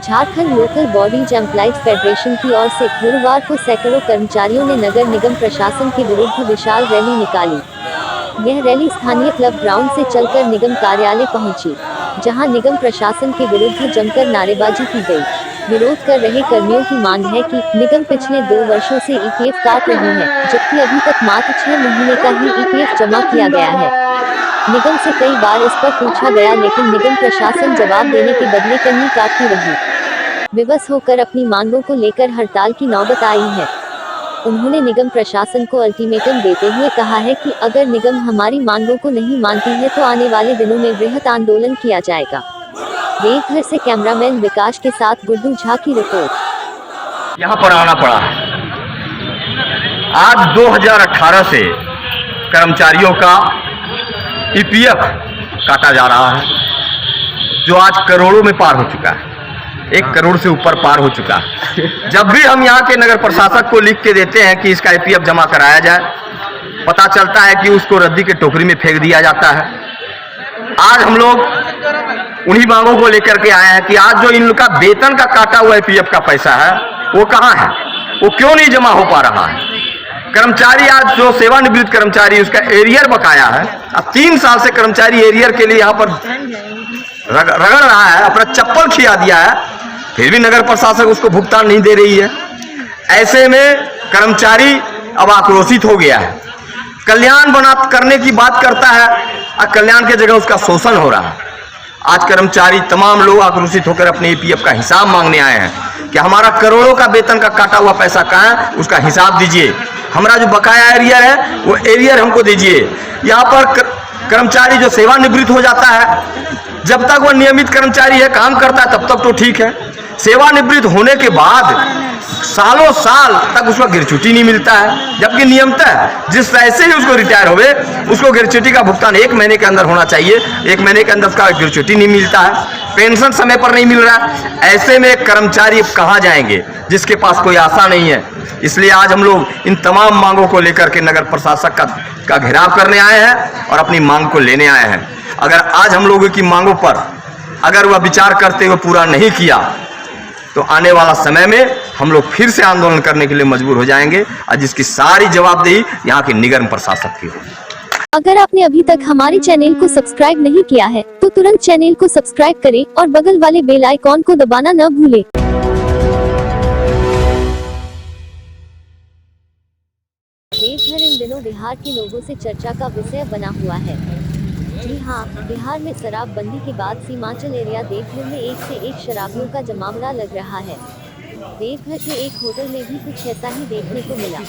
Jharkhand local bodies employees federation की ओर से गुरुवार को सैकड़ों कर्मचारियों ने नगर निगम प्रशासन के विरुद्ध विशाल रैली निकाली। यह रैली स्थानीय क्लब ग्राउंड से चलकर निगम कार्यालय पहुंची, जहां निगम प्रशासन के विरुद्ध जमकर नारेबाजी की गई। विरोध कर रहे कर्मियों की मांग है कि निगम पिछले 2 वर्षों से ईपीएफ काट रही है, जबकि अभी तक मात्र 6 महीने का ही ईपीएफ जमा किया गया है। निगम से कई बार इस पर पूछा गया, लेकिन निगम प्रशासन जवाब देने के बदले कन्नी काटती रही। विवश होकर अपनी मांगों को लेकर हड़ताल की नौबत आई है। उन्होंने निगम प्रशासन को अल्टीमेटम देते हुए कहा है कि अगर निगम हमारी मांगों को नहीं मानती है तो आने वाले दिनों में वृहत आंदोलन किया जाएगा। देवघर से कैमरामैन विकास के साथ गुड्डू झा की रिपोर्ट। यहाँ पर आना पड़ा। आज 2018 से कर्मचारियों का ईपीएफ काटा जा रहा है, जो आज करोड़ों में पार हो चुका है। 1 करोड़ से ऊपर पार हो चुका है। जब भी हम यहाँ के नगर प्रशासक को लिख के देते हैं कि इसका ईपीएफ जमा कराया जाए, पता चलता है कि उसको रद्दी के टोकरी में फेंक दिया जाता है। आज हम लोग उन्हीं मांगों को लेकर के आए हैं कि आज जो इनका वेतन का काटा हुआ ईपीएफ का पैसा है वो कहाँ है, वो क्यों नहीं जमा हो पा रहा है। कर्मचारी आज जो सेवानिवृत्त कर्मचारी उसका एरियर बकाया है, अब 3 साल से कर्मचारी एरियर के लिए यहाँ पर रगड़ रहा है, अपना चप्पल खिया दिया है, फिर भी नगर प्रशासक उसको भुगतान नहीं दे रही है। ऐसे में कर्मचारी अब आक्रोशित हो गया है। कल्याण करने की बात करता है और कल्याण की जगह उसका शोषण हो रहा है। आज कर्मचारी तमाम लोग आक्रोशित होकर अपने ईपीएफ का हिसाब मांगने आए हैं कि हमारा करोड़ों का वेतन का काटा हुआ पैसा कहाँ है, उसका हिसाब दीजिए। हमारा जो बकाया एरियर है वो एरियर हमको दीजिए। यहाँ पर कर्मचारी जो सेवानिवृत्त हो जाता है, जब तक वह नियमित कर्मचारी है, काम करता है, तब तक तो ठीक है। सेवानिवृत्त होने के बाद सालों साल तक उसको ग्रेच्युटी नहीं मिलता है, जबकि नियमतः जिस ऐसे ही उसको रिटायर होवे उसको ग्रेच्युटी का भुगतान 1 महीने के अंदर होना चाहिए। 1 महीने के अंदर उसका ग्रेच्युटी नहीं मिलता है, पेंशन समय पर नहीं मिल रहा। ऐसे में कर्मचारी कहाँ जाएंगे जिसके पास कोई आशा नहीं है। इसलिए आज हम लोग इन तमाम मांगों को लेकर के नगर प्रशासक का घेराव करने आए हैं और अपनी मांग को लेने आए हैं। अगर आज हम लोगों की मांगों पर अगर वह विचार करते हुए पूरा नहीं किया तो आने वाला समय में हम लोग फिर से आंदोलन करने के लिए मजबूर हो जाएंगे, और जिसकी सारी जवाबदेही यहाँ के निगम प्रशासक की होगी। अगर आपने अभी तक हमारे चैनल को सब्सक्राइब नहीं किया है तो तुरंत चैनल को सब्सक्राइब करें और बगल वाले बेल आइकॉन को दबाना न भूलें। देवघर इन दिनों बिहार के लोगों से चर्चा का विषय बना हुआ है। जी हाँ, बिहार में शराबबंदी के बाद सीमांचल एरिया देवघर में एक से एक शराबियों का जमावड़ा लग रहा है। देवघर के एक होटल में भी कुछ ऐसा ही देखने को मिला,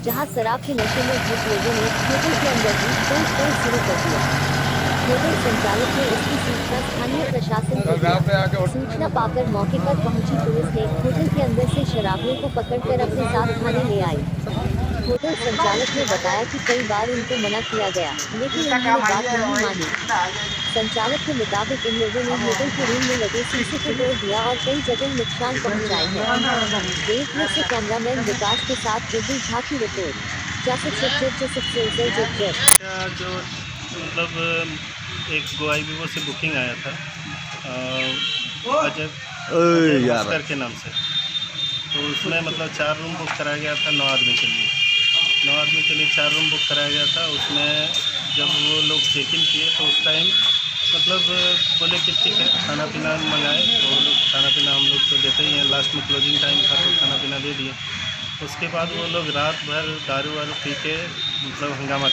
जहां शराब के नशे में धुत लोगों ने होटल के अंदर ही तोड़ शुरू कर दिया। होटल संचालक ने इसकी सूचना स्थानीय प्रशासन को दी। सूचना पाकर मौके पर पहुंची पुलिस ने होटल के अंदर से शराबियों को पकड़कर अपने साथ थाने ले आई। होटल संचालक ने बताया कि कई बार उनको मना किया गया, लेकिन उन्होंने बात नहीं मानी। संचालक के मुताबिक इन लोगों ने होटल के रूम में लगे शीशे को तोड़ दिया और कई जगह नुकसान पहुंचाए हैं। देवघर से कैमरामैन विकास के साथ गुड्डू झा की रिपोर्ट। जो मतलब एक गोवाई विवो से बुकिंग आया था अजय के नाम से, तो उसमें मतलब 4 रूम बुक कराया गया था 9 आदमी के लिए। 9 आदमी के लिए 4 रूम बुक कराया गया था। उसमें जब वो लोग चेक इन किए तो उस टाइम मतलब बोले कि ठीक है खाना पीना मंगाए, तो वो लोग खाना पीना हम लोग तो देते ही हैं। लास्ट में क्लोजिंग टाइम था तो खाना पीना दे दिए। उसके बाद वो लोग रात भर दारू वारू पी के मतलब हंगामा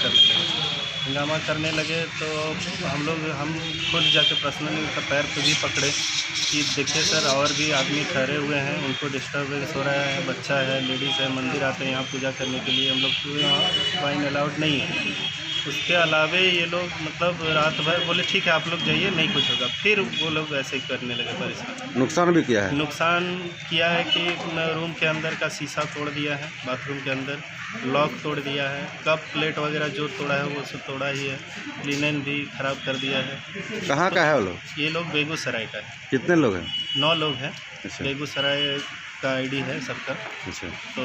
करने लगे। तो हम खुद जाके पर्सनली उनका पैर खुद ही पकड़े कि देखिए सर और भी आदमी ठहरे हुए हैं, उनको डिस्टर्बेंस हो रहा है, बच्चा है, लेडीज़ है, मंदिर आते हैं यहाँ पूजा करने के लिए, हम लोग को यहाँ वाइन अलाउड नहीं है। उसके अलावे ये लोग मतलब रात भर बोले ठीक है आप लोग जाइए, नहीं कुछ होगा। फिर वो लोग ऐसे ही करने लगे परेशान। नुकसान भी किया है? नुकसान किया है कि रूम के अंदर का शीशा तोड़ दिया है, बाथरूम के अंदर लॉक तोड़ दिया है, कप प्लेट वगैरह जो तोड़ा है वो सब तोड़ा ही है, लिनन भी ख़राब कर दिया है। कहाँ का है वो लोग? ये लोग बेगूसराय का है। कितने लोग हैं? 9 लोग हैं। अच्छा। बेगूसराय का आईडी है सबका। अच्छा। तो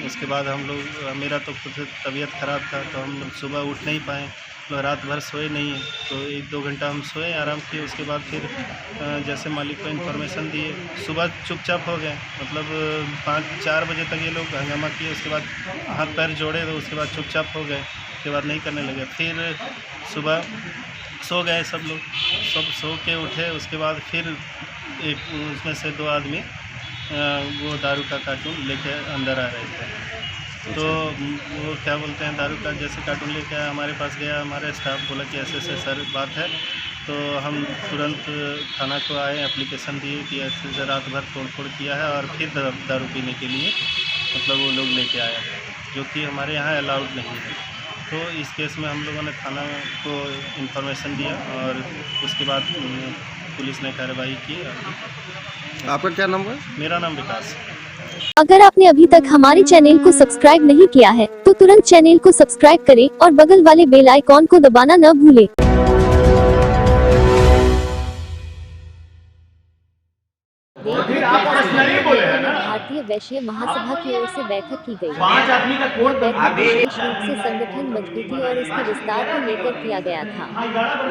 उसके बाद हम लोग मेरा तो खुद तबीयत ख़राब था तो हम लोग सुबह उठ नहीं पाए, मतलब रात भर सोए नहीं हैं। तो 1-2 घंटा हम सोए, आराम किए, उसके बाद फिर जैसे मालिक को इन्फॉर्मेशन दिए, सुबह चुपचाप हो गए। मतलब 5-4 बजे तक ये लोग हंगामा किए, उसके बाद हाथ पैर जोड़े, तो उसके बाद चुपचाप हो गए, उसके बाद नहीं करने लगे। फिर सुबह सो गए सब लोग, सब सो के उठे, उसके बाद फिर एक उसमें से 2 आदमी वो दारू का कार्टून लेके अंदर आ रहे थे। तो वो क्या बोलते हैं, दारू का जैसे कार्टून लेके आया, हमारे पास गया, हमारे स्टाफ बोला कि ऐसे ऐसे सर बात है। तो हम तुरंत थाना को आए, एप्लीकेशन दिए कि ऐसे रात भर तोड़-फोड़ किया है और फिर दारू पीने के लिए मतलब वो लोग लेके आया, जो कि हमारे यहाँ अलाउड नहीं है। तो इस केस में हम लोगों ने थाना को इन्फॉर्मेशन दिया और उसके बाद पुलिस ने कार्रवाई की। आपका क्या नाम है? मेरा नाम विकास। अगर आपने अभी तक हमारे चैनल को सब्सक्राइब नहीं किया है तो तुरंत चैनल को सब्सक्राइब करें और बगल वाले बेल आइकॉन को दबाना न भूलें। भारतीय वैश्य महासभा की ओर से बैठक की गई। बैठक विशेष रूप से संगठन मजबूती और इसके विस्तार को लेकर किया गया था।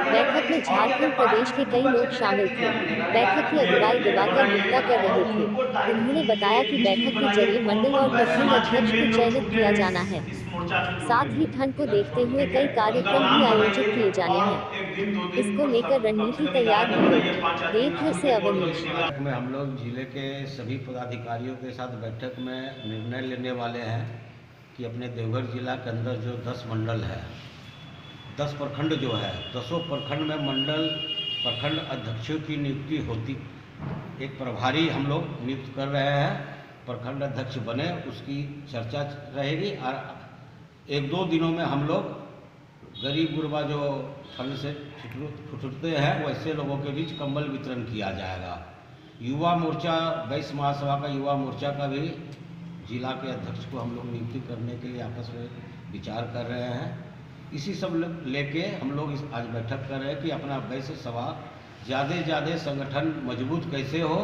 बैठक में झारखंड प्रदेश के कई लोग शामिल थे। बैठक की अगुवाई दिवाकर गुप्ता कर रहे थे। उन्होंने बताया कि बैठक के जरिए मंडल और प्रखंड अध्यक्ष को चयनित किया जाना है। साथ ही ठंड को देखते हुए कई कार्यक्रम भी आयोजित किए जाने हैं। इसको लेकर रणनीति तैयार की गई। देवघर से अवनीश। में हम लोग जिले के सभी पदाधिकारियों के साथ बैठक में निर्णय लेने वाले हैं कि अपने देवघर जिला के अंदर जो 10 मंडल है, 10 प्रखंड जो है, 10 प्रखंड में मंडल प्रखंड अध्यक्षों की नियुक्ति होती, एक प्रभारी हम लोग नियुक्त कर रहे हैं। प्रखंड अध्यक्ष बने उसकी चर्चा रहेगी और 1-2 दिनों में हम लोग गरीब गुरबा जो फंड से छुटते हैं वैसे लोगों के बीच कंबल वितरण किया जाएगा। युवा मोर्चा, वैश्य महासभा का युवा मोर्चा का भी जिला के अध्यक्ष को हम लोग नियुक्ति करने के लिए आपस में विचार कर रहे हैं। इसी सब लेके हम लोग आज बैठक कर रहे हैं कि अपना वैश्य सभा ज़्यादा से ज़्यादा संगठन मजबूत कैसे हो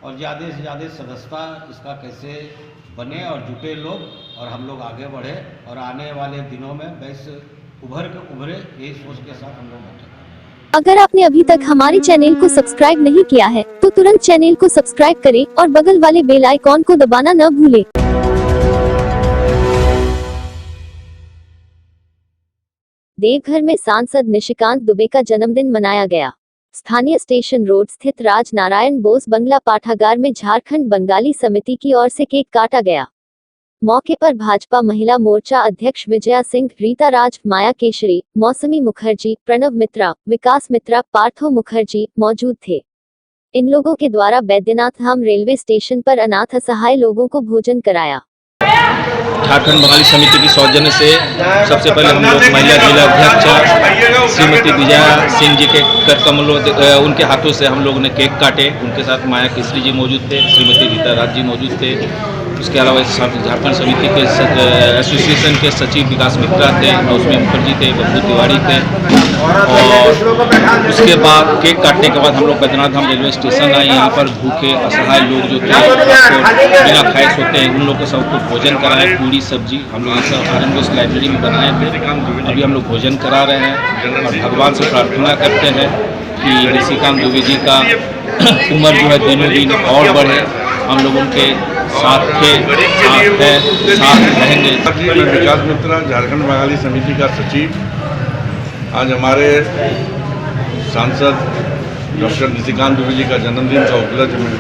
और ज़्यादा से ज़्यादा सदस्यता इसका कैसे बने और जुटे लोग और हम लोग आगे बढ़े और आने वाले दिनों में वैश्य उभरे, यही सोच के साथ हम लोग बैठे। अगर आपने अभी तक हमारे चैनल को सब्सक्राइब नहीं किया है तो तुरंत चैनल को सब्सक्राइब करें और बगल वाले बेल आइकॉन को दबाना न भूलें। देवघर में सांसद निशिकांत दुबे का जन्मदिन मनाया गया। स्थानीय स्टेशन रोड स्थित राज नारायण बोस बंगला पाठागार में झारखंड बंगाली समिति की ओर से केक काटा गया। मौके पर भाजपा महिला मोर्चा अध्यक्ष विजया सिंह, रीता राज, माया केशरी, मौसमी मुखर्जी, प्रणव मित्रा, विकास मित्रा, पार्थो मुखर्जी मौजूद थे। इन लोगों के द्वारा बैद्यनाथ धाम रेलवे स्टेशन पर अनाथ असहाय लोगों को भोजन कराया। झारखंड बंगाली समिति की सौजन्य से सबसे पहले हम लोग महिला जिला अध्यक्ष श्रीमती विजया सिंह जी के कर कमलों उनके हाथों से हम लोगों ने केक काटे। उनके साथ माया केसरी जी मौजूद थे, श्रीमती रीता राज जी मौजूद थे। उसके अलावा झारखंड समिति के एसोसिएशन के सचिव विकास मित्रा थे, मौसमी मुखर्जी थे, बब्बू तिवारी थे। और उसके बाद केक काटने के बाद हम लोग बैद्यनाथ धाम रेलवे स्टेशन आए। यहाँ पर भूखे असहाय लोग जो थे बिना खाए सोते हैं, उन लोग को सबको भोजन कराए, पूरी सब्जी हम लोग सब आरएनबीएस लाइब्रेरी में बनाए थे। अभी हम लोग भोजन करा रहे हैं और भगवान से प्रार्थना करते हैं कि निशिकांत दुबे जी का उम्र जो है दिनों दिन और बढ़े। हम लोग उनके साथ थे, साथ रहेंगे। विकास मित्रा, झारखंड बंगाली समिति का सचिव। आज हमारे सांसद डॉक्टर निशिकांत दुबे जी का जन्मदिन का उपलक्ष्य में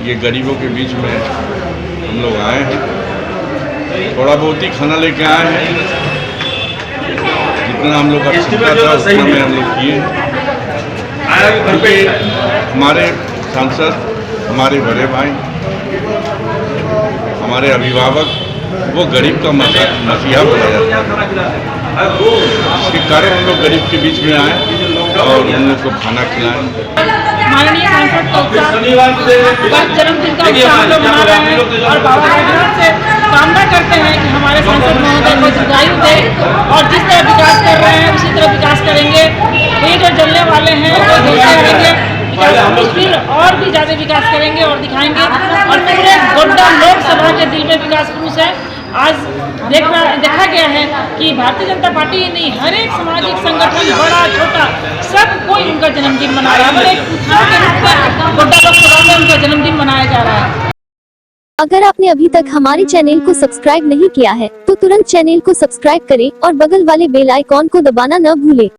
ये गरीबों के बीच में हम लोग आए हैं। थोड़ा बहुत ही खाना लेके आए हैं, जितना हम लोग का क्षमता था उतना में हम लोग किए। क्योंकि हमारे सांसद हमारे बड़े भाई, हमारे अभिभावक, वो गरीब का मसीहा बोला जाता है। इसके कारण हम लोग गरीब के बीच में आए और उन लोग को खाना खिलाएं। माननीय सांसद का जन्मदिन का उत्सव हम लोग मना रहे हैं और बाबा बैद्यनाथ से कामना करते हैं कि हमारे सांसद महोदय को दीर्घायु दे और जिस तरह विकास कर रहे हैं उसी तरह विकास करेंगे। ये जो जलने वाले हैं वो देखते रहेंगे, फिर और भी ज़्यादा विकास करेंगे और दिखाएंगे। और पूरे गोड्डा लोकसभा के दिल में विकास पुरुष है। आज देखा गया है कि भारतीय जनता पार्टी ही नहीं, हर एक सामाजिक संगठन बड़ा छोटा सब कोई उनका जन्मदिन मना रहा है और एक उत्सव के रूप में गोड्डा लोकसभा में उनका जन्मदिन मनाया जा रहा है। अगर आपने अभी तक हमारे चैनल को सब्सक्राइब नहीं किया है तो तुरंत चैनल को सब्सक्राइब करें और बगल वाले बेल आइकॉन को दबाना न भूलें।